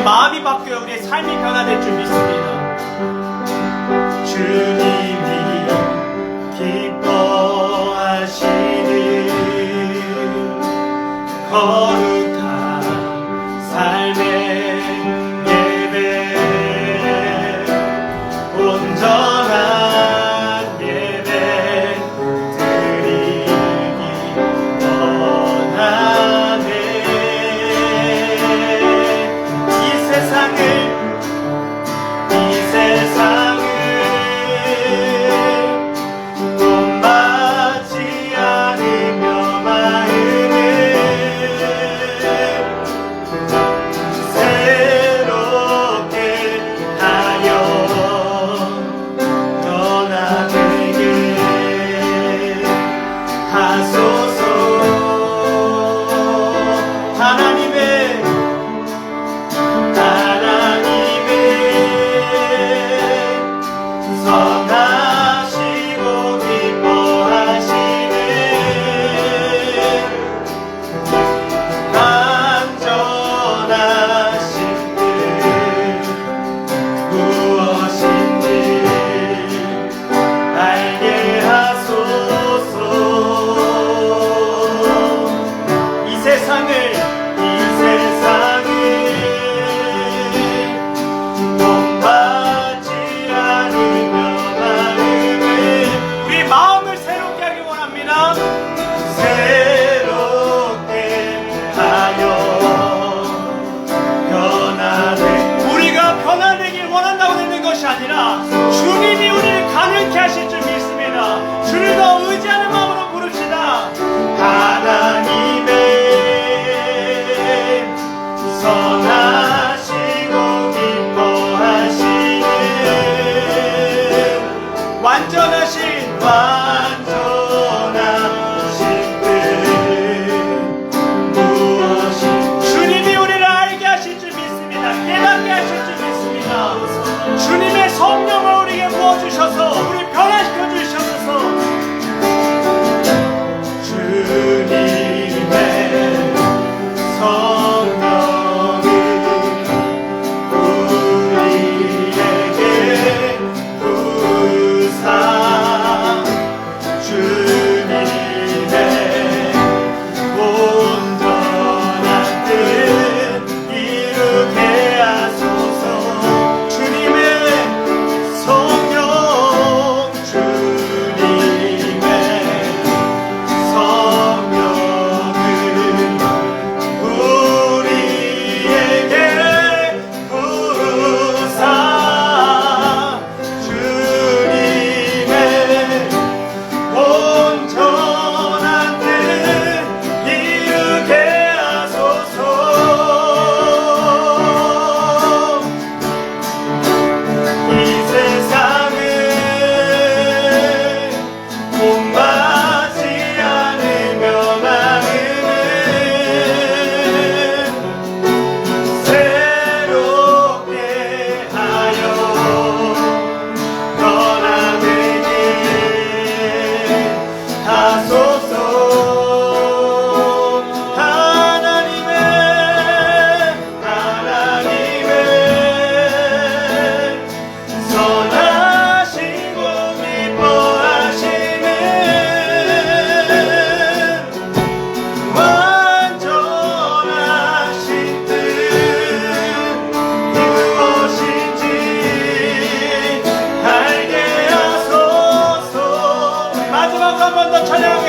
마음이 바뀌어 우리의 삶이 변화될 줄 믿습니다. 주님이 기뻐하시는 거룩한 삶의 예배, 온전한 예배 드리기 원하네. 이 세상을 본받지 않으며 마음을 새롭게 하여 떠나게 하소서. 하나님의 선하시고 기뻐하시는 완전하신 뜻 무엇인지 알게 하소서.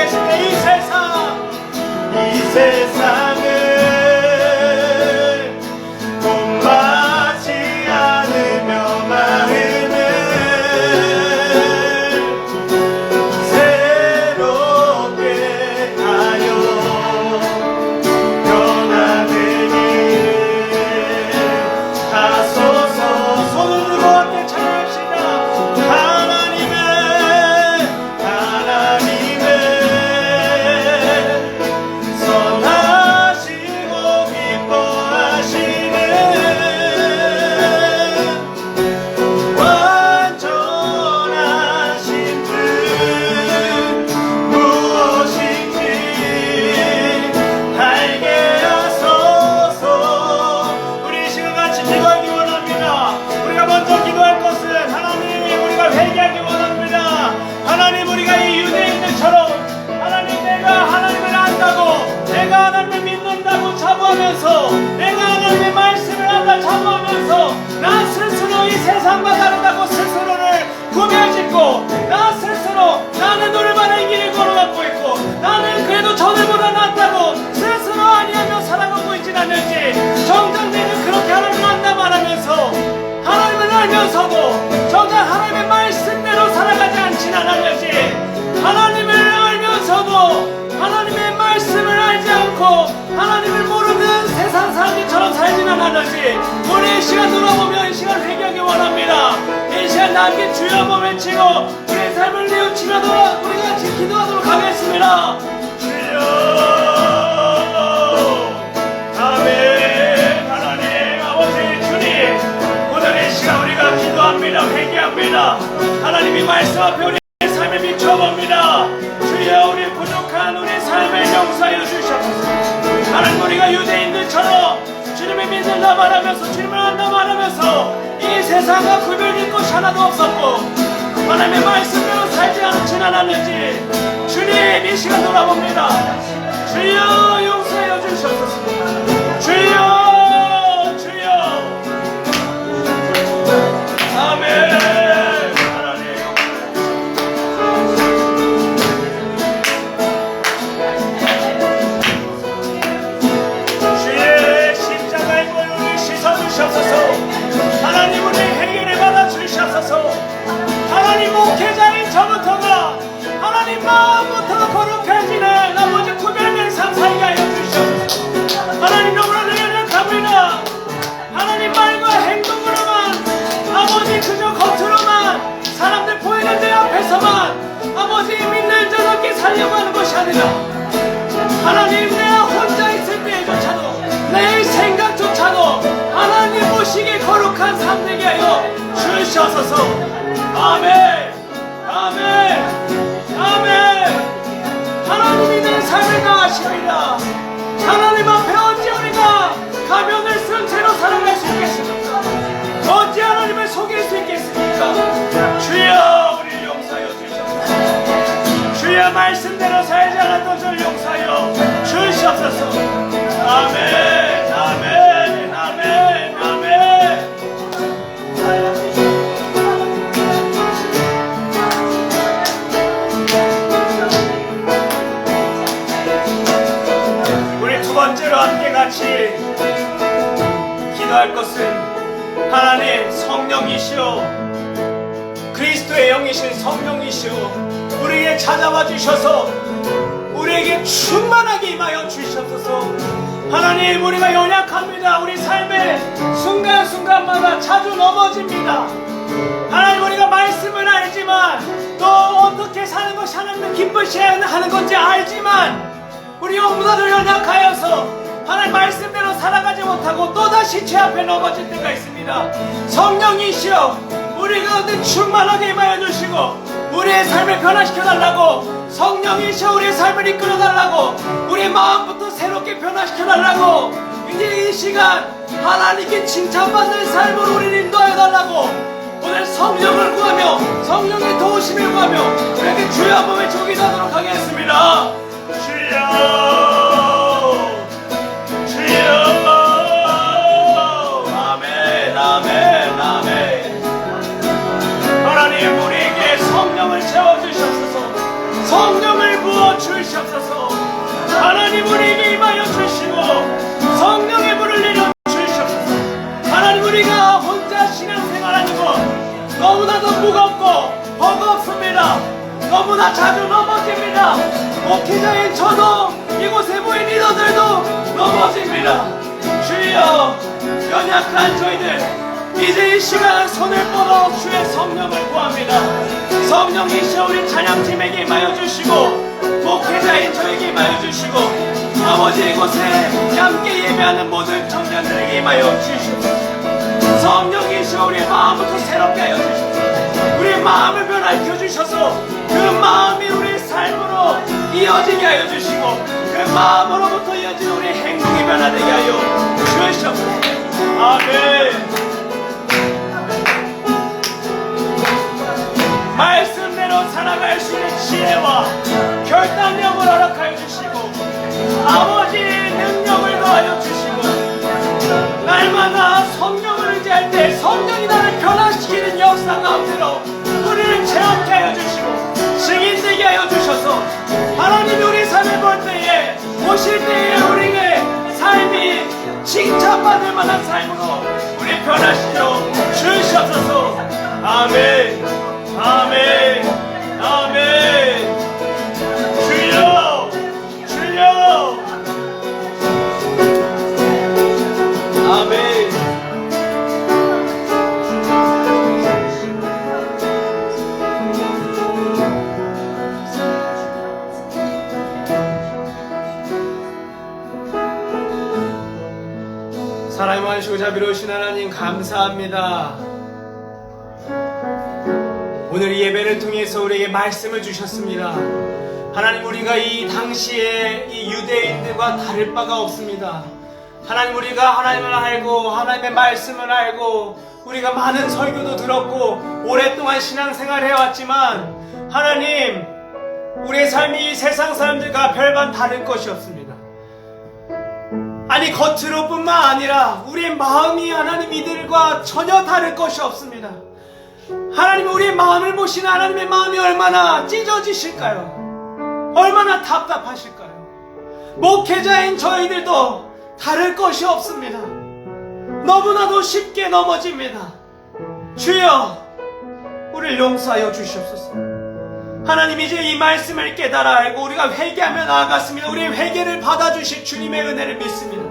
고백하겠습니다. 이 세상을 본받지 않으며 마음을 새롭게 하여 변화되게 하소서. 손을 들고 함께 찬양합시다. 하나님의 선하시고 기뻐하시는 완전하신 뜻 무엇인지 알게 하소서. 우리 이 시간 같이 기도하기 원합니다. 우리가 먼저 기도할 것은 하나님, 우리가 회개하기 원합니다. 하나님, 우리가 이 유대인들처럼 하나님, 내가 하나님을 안다고, 내가 하나님을 믿는다고 자부하면서, 내가 하나님의 말씀을 안다 자부하면서 나 스스로 이 세상과 다르다고 스스로를 구별짓고, 나 스스로 나는 올바른 길을 걸어가고 있고, 나는 그래도 전에보다 낫다고 스스로 아니하며 살아가고 있진 않는지, 정작 내가 그렇게 하나님을 안다 말하면서 하나님을 알면서도 정작 하나님의 말씀대로 살아가지 않진 않았는지, 하나님을 알면서도 하나님의 말씀을 알지 않고 하나님을 모르는 세상 사람들처럼 살진 않았는지, 우리 이 시간 돌아보며 이 시간 회개하기 원합니다. 이 시간 다 함께 주여 한번 외치고 우리의 삶을 뉘우치며 우리 같이 기도하도록 하겠습니다. 주여, 아멘. 하나님 아버지 주님, 오늘 이 시간 우리가 기도합니다. 회개합니다. 하나님이 말씀 앞에 우리 삶을 비춰봅니다. 주여, 우리 부족한 우리 삶을 용서하여 주시옵소서. 하나님, 우리가 유대인들처럼 주님을 믿는다 말하면서 주님을 안다 말하면서 이 세상과 구별될 것이 하나도 없었고 하나님의 말씀대로 살지 않진 않았는지, 주님 이 시간 돌아봅니다. 주여, 용서하여 주시옵소서. 주여, 주여. 아멘. 하나님, 우리 회개를 받아 주시옵소서. 하나님, 목회자인 저부터가 하나님 마음부터가 거룩해지는 아버지 구별된 삶 살게 하여 주시옵소서. 하나님, 너무나도 연약합니다. 하나님, 말과 행동으로만 아버지 그저 겉으로만 사람들 보이는 내 앞에서만 아버지 믿는 자답게 살려고 하는 것이 아니라 하나님, 내가 혼자 있을 때조차도 내 생각조차도 하나님 보시기에 거룩한 삶 되게 하여 주시옵소서. 아멘, 아멘, 아멘. 하나님이 내 삶을 다하십니다. 하나님 앞에 언제 우리가 가면을 쓴 채로 살아갈 수 있겠습니까? 언제 하나님을 속일 수 있겠습니까? 주여, 우리를 용서하여 주시옵소서. 주여, 말씀대로 살지 않았던 저를 용서하여 주시옵소서. 아멘, 아멘, 아멘, 아멘. 우리 두 번째로 함께 같이 기도할 것은 하나님, 성령이시오, 그리스도의 영이신 성령이시오, 우리에게 찾아와 주셔서 우리에게 충만하게 임하여 주시옵소서. 하나님, 우리가 연약합니다. 우리 삶의 순간순간마다 자주 넘어집니다. 하나님, 우리가 말씀을 알지만 또 어떻게 사는 것이 하나님을 기쁘시게 하는 건지 알지만 우리 너무나도 연약하여서 하나님 말씀대로 살아가지 못하고 또다시 죄 앞에 넘어질 때가 있습니다. 성령이시여, 우리 가운데 충만하게 임하여 주시고 우리의 삶을 변화시켜달라고, 성령이시여 우리의 삶을 이끌어달라고, 우리의 마음부터 새롭게 변화시켜달라고, 이제 이 시간 하나님께 칭찬받는 삶으로 우리를 인도하여달라고 오늘 성령을 구하며 성령의 도우심을 구하며 우리에게 주여 한번 외치고 기도하도록 하겠습니다. 주여, 주여. 아멘, 아멘, 아멘. 하나님, 우리에게 성령을 채워주셔서 성령을 부어주시옵소서. 너무나 자주 넘어집니다. 목회자인 저도 이곳에 모인 리더들도 넘어집니다. 주여, 연약한 저희들 이제 이 시간 손을 뻗어 주의 성령을 구합니다. 성령이시여 우리 찬양팀에게 임하여 주시고 목회자인 저에게 임하여 주시고 아버지 이곳에 함께 예배하는 모든 청년들에게 임하여 주시옵소서. 성령이시여 우리 마음부터 새롭게 하여 주시옵소서. 우리 마음을 변화시켜 주셔서 그 마음이 우리 삶으로 이어지게 하여 주시고 그 마음으로부터 이어진 우리 행동이 변화되게 하여 주시옵소서. 아멘. 말씀대로 살아갈 수 있는 지혜와 결단력을 허락하여 주시고 아버지의 능력을 더하여 주시고 날마다 성령을 의지할 때 성령이 나를 변화시키는 역사 가운데로 우리를 체험케 하여 주시고 증인되게 하여 주셔서 하나님이 우리 삶을 볼 때에 보실 때에 우리의 삶이 칭찬받을 만한 삶으로 우리 변화시켜 주시옵소서. 아멘. 아멘. 아멘. 주여, 주여. 아멘. 사랑이 많으시고 자비로우신 하나님 감사합니다. 오늘 이 예배를 통해서 우리에게 말씀을 주셨습니다. 하나님 우리가 이 당시에 이 유대인들과 다를 바가 없습니다. 하나님 우리가 하나님을 알고 하나님의 말씀을 알고 우리가 많은 설교도 들었고 오랫동안 신앙생활을 해왔지만 하나님 우리의 삶이 이 세상 사람들과 별반 다를 것이 없습니다. 아니 겉으로 뿐만 아니라 우리의 마음이 하나님 이들과 전혀 다를 것이 없습니다. 하나님 우리의 마음을 보시는 하나님의 마음이 얼마나 찢어지실까요? 얼마나 답답하실까요? 목회자인 저희들도 다를 것이 없습니다. 너무나도 쉽게 넘어집니다. 주여 우리를 용서하여 주시옵소서. 하나님 이제 이 말씀을 깨달아 알고 우리가 회개하며 나아갔습니다. 우리의 회개를 받아주실 주님의 은혜를 믿습니다.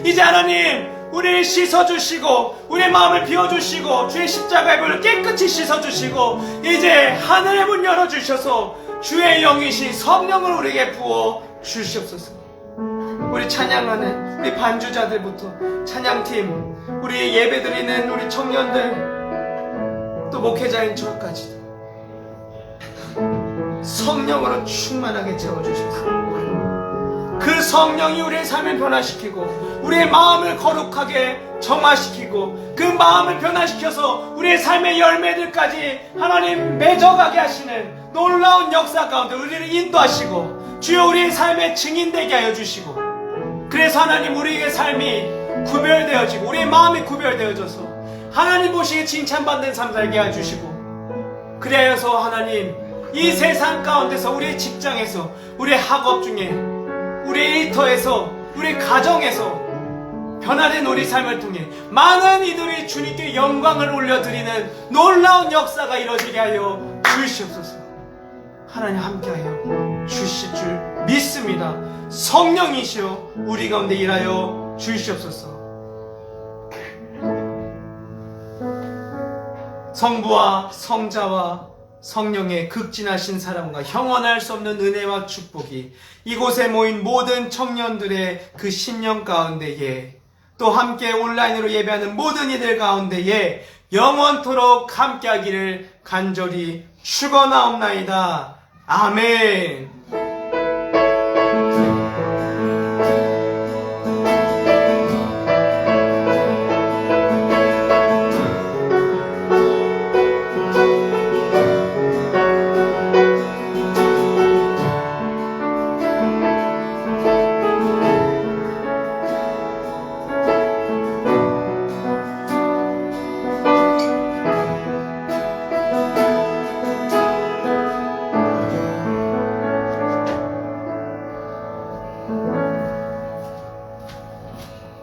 이제 하나님 우리를 씻어주시고 우리의 마음을 비워주시고 주의 십자가의 불을 깨끗이 씻어주시고 이제 하늘의 문 열어주셔서 주의 영이신 성령을 우리에게 부어 주시옵소서. 우리 찬양하는 우리 반주자들부터 찬양팀 우리 예배드리는 우리 청년들 또 목회자인 저까지도 성령으로 충만하게 채워주셔서 그 성령이 우리의 삶을 변화시키고 우리의 마음을 거룩하게 정화시키고 그 마음을 변화시켜서 우리의 삶의 열매들까지 하나님 맺어가게 하시는 놀라운 역사 가운데 우리를 인도하시고 주여 우리의 삶의 증인되게 하여 주시고 그래서 하나님 우리의 삶이 구별되어지고 우리의 마음이 구별되어져서 하나님 보시기에 칭찬받는 삶 살게 하여 주시고 그리하여서 하나님 이 세상 가운데서 우리의 직장에서 우리의 학업 중에 우리의 일터에서 우리 가정에서 변화된 우리 삶을 통해 많은 이들이 주님께 영광을 올려드리는 놀라운 역사가 이루어지게 하여 주시옵소서. 하나님 함께하여 주실 줄 믿습니다. 성령이시여 우리 가운데 일하여 주시옵소서. 성부와 성자와 성령의 극진하신 사랑과 형언할 수 없는 은혜와 축복이 이곳에 모인 모든 청년들의 그 심령 가운데에 또 함께 온라인으로 예배하는 모든 이들 가운데에 영원토록 함께하기를 간절히 축원하옵나이다. 아멘.